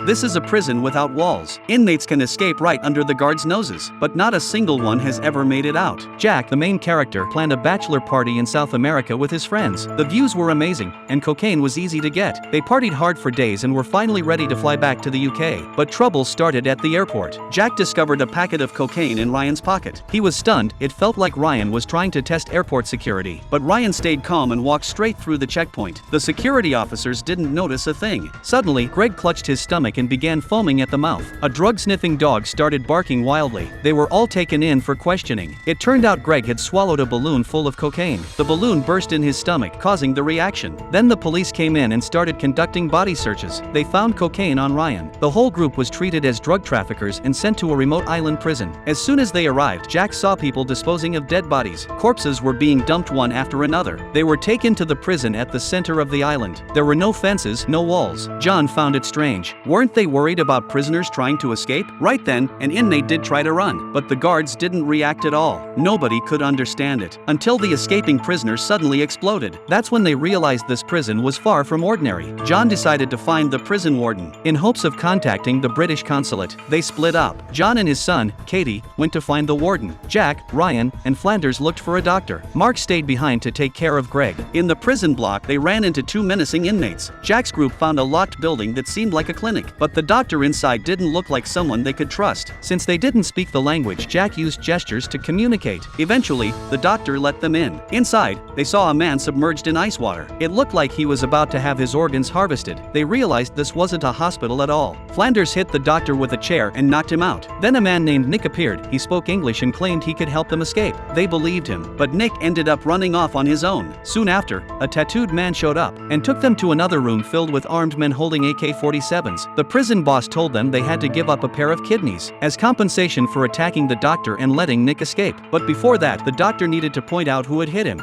This is a prison without walls. Inmates can escape right under the guards' noses, but not a single one has ever made it out. Jack, the main character, planned a bachelor party in South America with his friends. The views were amazing, and cocaine was easy to get. They partied hard for days and were finally ready to fly back to the UK. But trouble started at the airport. Jack discovered a packet of cocaine in Ryan's pocket. He was stunned. It felt like Ryan was trying to test airport security. But Ryan stayed calm and walked straight through the checkpoint. The security officers didn't notice a thing. Suddenly, Greg clutched his stomach and began foaming at the mouth. A drug-sniffing dog started barking wildly. They were all taken in for questioning. It turned out Greg had swallowed a balloon full of cocaine. The balloon burst in his stomach, causing the reaction. Then the police came in and started conducting body searches. They found cocaine on Ryan. The whole group was treated as drug traffickers and sent to a remote island prison. As soon as they arrived, Jack saw people disposing of dead bodies. Corpses were being dumped one after another. They were taken to the prison at the center of the island. There were no fences, no walls. John found it strange. Weren't they worried about prisoners trying to escape? Right then, an inmate did try to run, but the guards didn't react at all. Nobody could understand it, until the escaping prisoner suddenly exploded. That's when they realized this prison was far from ordinary. John decided to find the prison warden. In hopes of contacting the British consulate, they split up. John and his son, Katie, went to find the warden. Jack, Ryan, and Flanders looked for a doctor. Mark stayed behind to take care of Greg. In the prison block, they ran into two menacing inmates. Jack's group found a locked building that seemed like a clinic, but the doctor inside didn't look like someone they could trust. Since they didn't speak the language, Jack used gestures to communicate. Eventually, the doctor let them in. Inside, they saw a man submerged in ice water. It looked like he was about to have his organs harvested. They realized this wasn't a hospital at all. Flanders hit the doctor with a chair and knocked him out. Then a man named Nick appeared. He spoke English and claimed he could help them escape. They believed him, but Nick ended up running off on his own. Soon after, a tattooed man showed up and took them to another room filled with armed men holding AK-47s. The prison boss told them they had to give up a pair of kidneys as compensation for attacking the doctor and letting Nick escape. But before that, the doctor needed to point out who had hit him.